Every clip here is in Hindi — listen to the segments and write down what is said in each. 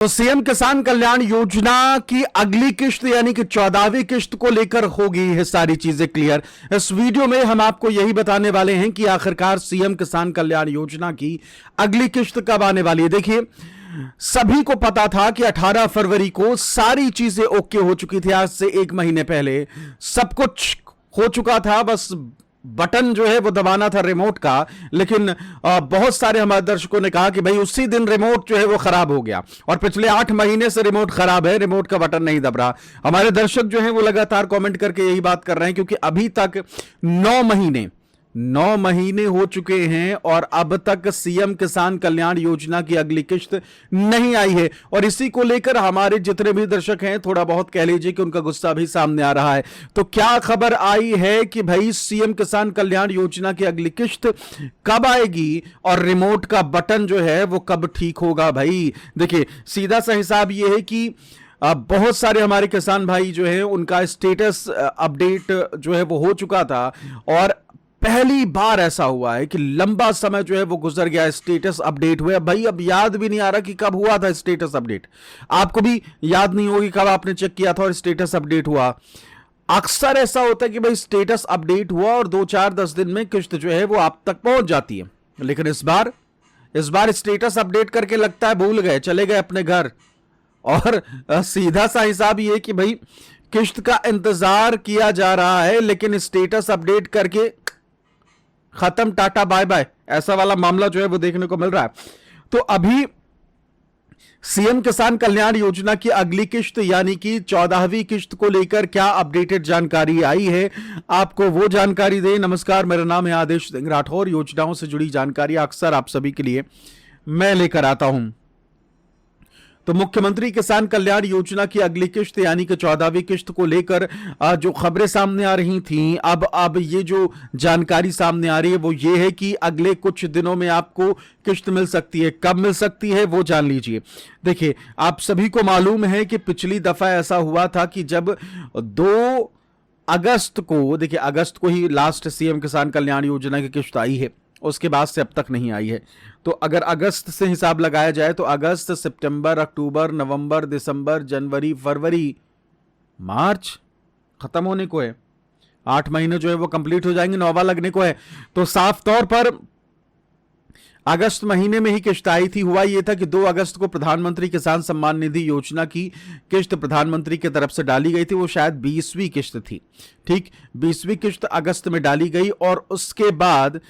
तो सीएम किसान कल्याण योजना की अगली किश्त यानी कि 14वीं किश्त को लेकर होगी ये सारी चीजें क्लियर। इस वीडियो में हम आपको यही बताने वाले हैं कि आखिरकार सीएम किसान कल्याण योजना की अगली किश्त कब आने वाली है। देखिए, सभी को पता था कि 18 फरवरी को सारी चीजें ओके हो चुकी थी। आज से एक महीने पहले सब कुछ हो चुका था, बस बटन जो है वो दबाना था रिमोट का। लेकिन बहुत सारे हमारे दर्शकों ने कहा कि भाई उसी दिन रिमोट जो है वो खराब हो गया और पिछले 8 महीने से रिमोट खराब है, रिमोट का बटन नहीं दब रहा। हमारे दर्शक जो हैं वो लगातार कमेंट करके यही बात कर रहे हैं, क्योंकि अभी तक 9 महीने हो चुके हैं और अब तक सीएम किसान कल्याण योजना की अगली किश्त नहीं आई है। और इसी को लेकर हमारे जितने भी दर्शक हैं, थोड़ा बहुत कह लीजिए कि उनका गुस्सा भी सामने आ रहा है। तो क्या खबर आई है कि भाई सीएम किसान कल्याण योजना की अगली किश्त कब आएगी और रिमोट का बटन जो है वो कब ठीक होगा। भाई देखिए, सीधा सा हिसाब ये है कि बहुत सारे हमारे किसान भाई जो है उनका स्टेटस अपडेट जो है वो हो चुका था और पहली बार ऐसा हुआ है कि लंबा समय जो है वो गुजर गया स्टेटस अपडेट हुए। भाई अब याद भी नहीं आ रहा कि कब हुआ था स्टेटस अपडेट। आपको भी याद नहीं होगी कब आपने चेक किया था और स्टेटस अपडेट हुआ। अक्सर ऐसा होता है कि भाई स्टेटस अपडेट हुआ और 2-4-10 दिन में किश्त जो है वो आप तक पहुंच जाती है। लेकिन इस बार स्टेटस अपडेट करके लगता है भूल गए, चले गए अपने घर। और सीधा सा हिसाब ये कि भाई किश्त का इंतजार किया जा रहा है, लेकिन स्टेटस अपडेट करके खत्म, टाटा बाय बाय, ऐसा वाला मामला जो है वो देखने को मिल रहा है। तो अभी सीएम किसान कल्याण योजना की अगली किश्त यानी कि 14वीं किश्त को लेकर क्या अपडेटेड जानकारी आई है, आपको वो जानकारी दें। नमस्कार, मेरा नाम है आदेश सिंह राठौर। योजनाओं से जुड़ी जानकारी अक्सर आप सभी के लिए मैं लेकर आता हूं। तो मुख्यमंत्री किसान कल्याण योजना की अगली किश्त यानी कि 14वीं किश्त को लेकर जो खबरें सामने आ रही थीं, अब ये जो जानकारी सामने आ रही है वो ये है कि अगले कुछ दिनों में आपको किश्त मिल सकती है। कब मिल सकती है वो जान लीजिए। देखिए, आप सभी को मालूम है कि पिछली दफा ऐसा हुआ था कि जब 2 अगस्त को, देखिए अगस्त को ही लास्ट सीएम किसान कल्याण योजना की किश्त आई है, उसके बाद से अब तक नहीं आई है। तो अगर अगस्त से हिसाब लगाया जाए तो अगस्त, सितंबर, अक्टूबर, नवंबर, दिसंबर, जनवरी, फरवरी, मार्च खत्म होने को है। 8 महीने जो है वो कंप्लीट हो जाएंगे, 9वां लगने को है। तो साफ तौर पर अगस्त महीने में ही किश्त आई थी। हुआ यह था कि 2 अगस्त को प्रधानमंत्री किसान सम्मान निधि योजना की किश्त प्रधानमंत्री की तरफ से डाली गई थी। वो शायद 20वीं किश्त थी। ठीक, 20वीं किश्त अगस्त में डाली गई और उसके बाद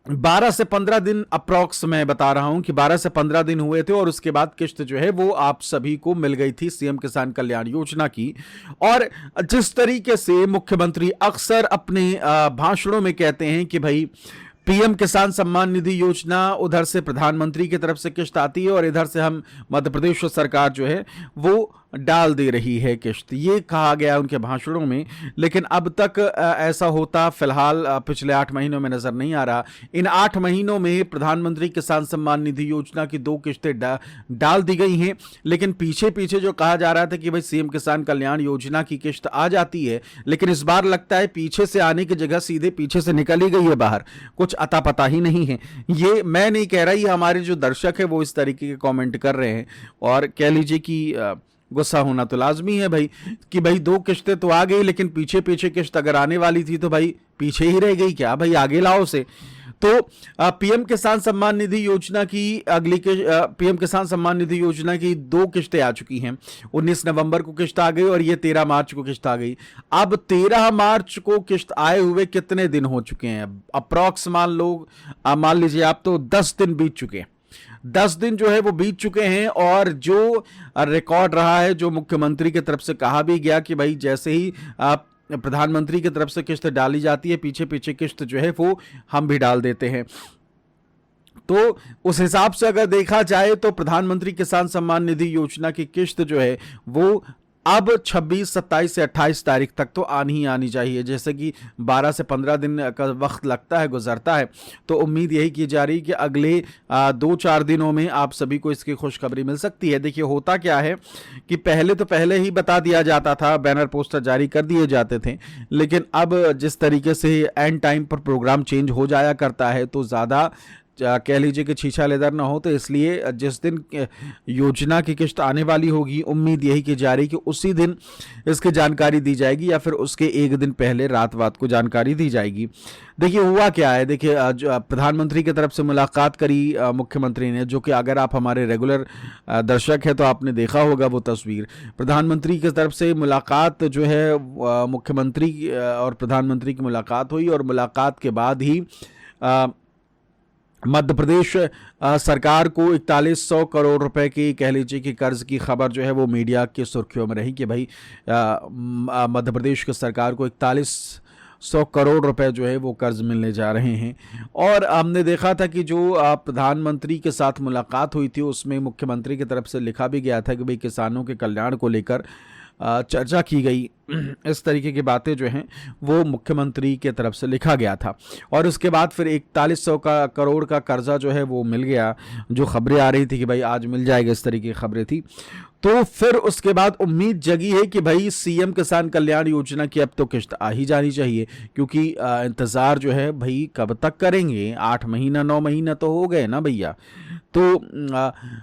12 से 15 दिन अप्रॉक्स मैं बता रहा हूं कि 12 से 15 दिन हुए थे और उसके बाद किश्त जो है वो आप सभी को मिल गई थी सीएम किसान कल्याण योजना की। और जिस तरीके से मुख्यमंत्री अक्सर अपने भाषणों में कहते हैं कि भाई पीएम किसान सम्मान निधि योजना, उधर से प्रधानमंत्री की तरफ से किश्त आती है और इधर से हम मध्य प्रदेश सरकार जो है वो डाल दे रही है किश्त, ये कहा गया उनके भाषणों में। लेकिन अब तक ऐसा होता फिलहाल पिछले 8 महीनों में नजर नहीं आ रहा। इन 8 महीनों में प्रधानमंत्री किसान सम्मान निधि योजना की 2 किश्तें डाल दी गई हैं। लेकिन पीछे पीछे जो कहा जा रहा था कि भाई सीएम किसान कल्याण योजना की किश्त आ जाती है, लेकिन इस बार लगता है पीछे से आने की जगह सीधे पीछे से निकल ही गई है बाहर, कुछ अता पता ही नहीं है। ये मैं नहीं कह रहा, ये हमारे जो दर्शक है वो इस तरीके के कमेंट कर रहे हैं। और कह लीजिए कि गुस्सा होना तो लाजमी है भाई कि भाई 2 किश्तें तो आ गई, लेकिन पीछे पीछे किश्त अगर आने वाली थी तो भाई पीछे ही रह गई क्या, भाई आगे लाओ से। तो पीएम किसान सम्मान निधि योजना की पीएम किसान सम्मान निधि योजना की 2 किश्तें आ चुकी हैं। 19 नवंबर को किश्त आ गई और ये 13 मार्च को किश्त आ गई। अब 13 मार्च को किश्त आए हुए कितने दिन हो चुके हैं अप्रॉक्स, मान लीजिए आप, तो 10 दिन बीत चुके हैं। 10 दिन जो है वो बीत चुके हैं और जो रिकॉर्ड रहा है, जो मुख्यमंत्री की तरफ से कहा भी गया कि भाई जैसे ही प्रधानमंत्री की तरफ से किश्त डाली जाती है, पीछे पीछे किश्त जो है वो हम भी डाल देते हैं। तो उस हिसाब से अगर देखा जाए तो प्रधानमंत्री किसान सम्मान निधि योजना की किश्त जो है वो अब 26, 27 से 28 तारीख तक तो आनी चाहिए। जैसे कि 12 से 15 दिन का वक्त लगता है, गुजरता है। तो उम्मीद यही की जा रही है कि अगले 2-4 दिनों में आप सभी को इसकी खुशखबरी मिल सकती है। देखिए, होता क्या है कि पहले ही बता दिया जाता था, बैनर पोस्टर जारी कर दिए जाते थे। लेकिन अब जिस तरीके से एंड टाइम पर प्रोग्राम चेंज हो जाया करता है तो ज़्यादा कह लीजिए कि छीछा लेदर ना हो, तो इसलिए जिस दिन योजना की किस्त आने वाली होगी, उम्मीद यही की जा रही कि उसी दिन इसकी जानकारी दी जाएगी या फिर उसके एक दिन पहले रात को जानकारी दी जाएगी। देखिए हुआ क्या है, देखिए प्रधानमंत्री की तरफ से मुलाकात करी मुख्यमंत्री ने, जो कि अगर आप हमारे रेगुलर दर्शक हैं तो आपने देखा होगा वो तस्वीर। प्रधानमंत्री की तरफ से मुलाकात जो है मुख्यमंत्री और प्रधानमंत्री की मुलाकात हुई, और मुलाकात के बाद ही मध्य प्रदेश सरकार को 4100 करोड़ रुपए की, कह लीजिए कि कर्ज की खबर जो है वो मीडिया की सुर्खियों में रही कि भाई मध्य प्रदेश की सरकार को 4100 करोड़ रुपए जो है वो कर्ज मिलने जा रहे हैं। और हमने देखा था कि जो प्रधानमंत्री के साथ मुलाकात हुई थी उसमें मुख्यमंत्री की तरफ से लिखा भी गया था कि भाई किसानों के कल्याण को लेकर चर्चा की गई। इस तरीके की बातें जो हैं वो मुख्यमंत्री के तरफ से लिखा गया था। और उसके बाद फिर 4100 करोड़ का कर्जा जो है वो मिल गया, जो खबरें आ रही थी कि भाई आज मिल जाएगा, इस तरीके की खबरें थी। तो फिर उसके बाद उम्मीद जगी है कि भाई सीएम किसान कल्याण योजना की अब तो किस्त आ ही जानी चाहिए, क्योंकि इंतज़ार जो है भाई कब तक करेंगे, 8 महीना 9 महीना तो हो गए ना भैया। तो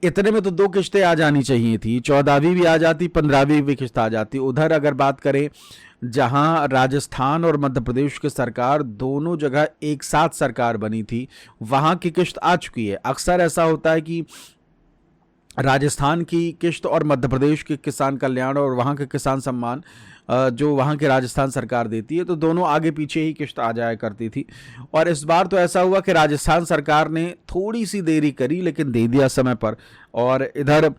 इतने में तो 2 किस्तें आ जानी चाहिए थी, 14वीं भी आ जाती, 15वीं भी किस्त आ जाती। उधर अगर बात करें जहां राजस्थान और मध्य प्रदेश की सरकार दोनों जगह एक साथ सरकार बनी थी, वहां की किस्त आ चुकी है। अक्सर ऐसा होता है कि राजस्थान की किस्त और मध्य प्रदेश के किसान कल्याण और वहाँ के किसान सम्मान जो वहाँ की राजस्थान सरकार देती है, तो दोनों आगे पीछे ही किस्त आ जाया करती थी। और इस बार तो ऐसा हुआ कि राजस्थान सरकार ने थोड़ी सी देरी करी लेकिन दे दिया समय पर, और इधर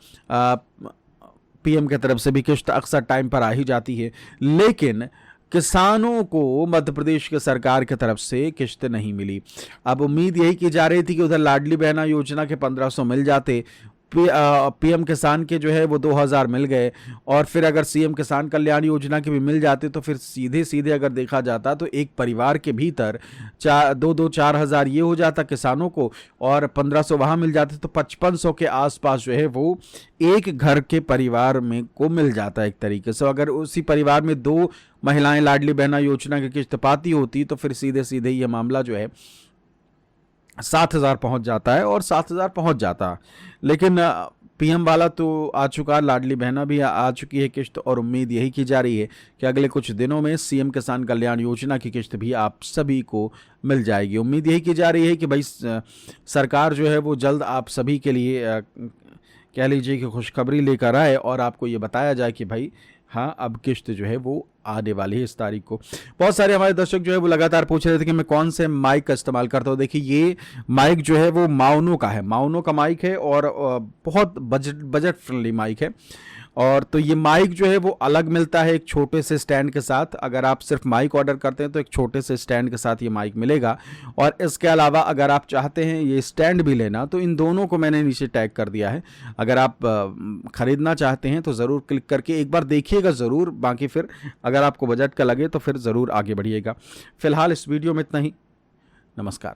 पीएम की तरफ से भी किस्त अक्सर टाइम पर आ ही जाती है। लेकिन किसानों को मध्य प्रदेश की सरकार की तरफ से किस्त नहीं मिली। अब उम्मीद यही की जा रही थी कि उधर लाडली बहना योजना के 1500 मिल जाते, पीएम किसान के जो है वो 2000 मिल गए, और फिर अगर सीएम किसान कल्याण योजना के भी मिल जाते तो फिर सीधे सीधे अगर देखा जाता तो एक परिवार के भीतर 4,000 ये हो जाता किसानों को, और 1500 वहाँ मिल जाते तो 5500 के आसपास जो है वो एक घर के परिवार में को मिल जाता एक तरीके से। अगर उसी परिवार में 2 महिलाएं लाडली बहना योजना की किस्त पाती होती तो फिर सीधे सीधे ये मामला जो है 7000 पहुंच जाता है, और 7000 पहुंच जाता। लेकिन पीएम वाला तो आ चुका, लाडली बहना भी आ चुकी है किस्त, और उम्मीद यही की जा रही है कि अगले कुछ दिनों में सीएम किसान कल्याण योजना की किस्त भी आप सभी को मिल जाएगी। उम्मीद यही की जा रही है कि भाई सरकार जो है वो जल्द आप सभी के लिए कह लीजिए कि खुशखबरी लेकर आए और आपको ये बताया जाए कि भाई हाँ अब किस्त जो है वो आने वाली है इस तारीख को। बहुत सारे हमारे दर्शक जो है वो लगातार पूछ रहे थे कि मैं कौन से माइक का इस्तेमाल करता हूँ। देखिए ये माइक जो है वो माउनो का है, माउनो का माइक है, और बहुत बजट फ्रेंडली माइक है। और तो ये माइक जो है वो अलग मिलता है एक छोटे से स्टैंड के साथ। अगर आप सिर्फ माइक ऑर्डर करते हैं तो एक छोटे से स्टैंड के साथ ये माइक मिलेगा। और इसके अलावा अगर आप चाहते हैं ये स्टैंड भी लेना तो इन दोनों को मैंने नीचे टैग कर दिया है। अगर आप ख़रीदना चाहते हैं तो ज़रूर क्लिक करके एक बार देखिएगा ज़रूर, बाकी फिर अगर आपको बजट का लगे तो फिर ज़रूर आगे बढ़िएगा। फिलहाल इस वीडियो में इतना ही। नमस्कार।